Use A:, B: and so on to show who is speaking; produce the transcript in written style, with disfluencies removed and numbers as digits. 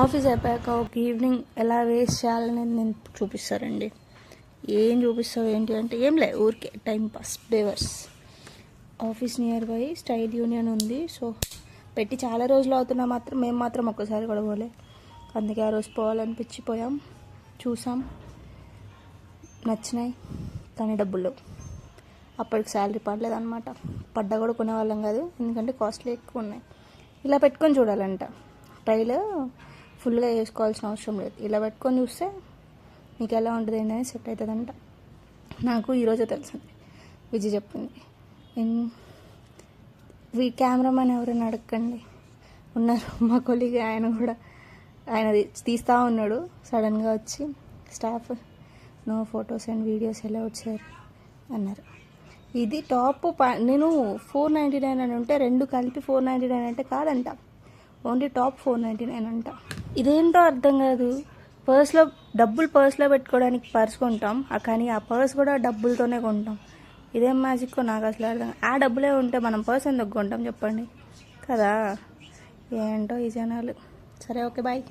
A: Office అయిపోయాక ఒక evening ఎలా వేస్ట్ చేయాలని నేను చూపిస్తారండి. ఏం చూపిస్తావు ఏంటి అంటే ఏం లే, ఊరికే టైం పాస్, బేవర్స్. Office near by style union ఉంది. సో పెట్టి చాలా రోజులు అవుతున్నా మేము మాత్రం ఒక్కసారి కూడా పోలే. అందుకే ఆ రోజు పోవాలనిపించిపోయాం, చూసాం, నచ్చినాయి, కానీ డబ్బులు లేవు. అప్పటికి శాలరీ పడలేదన్నమాట. పడ్డా కూడా కొనేవాళ్ళం కాదు, ఎందుకంటే కాస్ట్లీ ఎక్కువ ఉన్నాయి. ఇలా పెట్టుకొని చూడాలంట. ట్రైలో ఫుల్గా వేసుకోవాల్సిన అవసరం లేదు. ఇలా పెట్టుకొని చూస్తే మీకు ఎలా ఉంటుంది ఏంటనేది సెట్ అవుతుందంట. నాకు ఈరోజే తెలిసింది, విజయ్ చెప్పింది. కెమెరామెన్ ఎవరైనా అడగండి, ఉన్నారు మా కొలీగ్. ఆయన తీస్తూ ఉన్నాడు. సడన్గా వచ్చి staff no photos and videos ఎలా వచ్చారు అన్నారు. ఇది టాప్. నేను 499 అని ఉంటే రెండు కలిపి 499 అంటే కాదంట, ఓన్లీ టాప్ 499 అంట. ఇదేంటో అర్థం కాదు. పర్స్లో పెట్టుకోవడానికి పర్స్ కొంటాం, కానీ ఆ పర్స్ కూడా డబ్బులతోనే కొంటాం. ఇదేం మ్యాజిక్ నాకు అసలు అర్థం. ఆ డబ్బులే ఉంటే మనం పర్స్ ఎందుకు కొంటాం చెప్పండి కదా. ఏంటో ఈ జనాలు. సరే, ఓకే, బాయ్.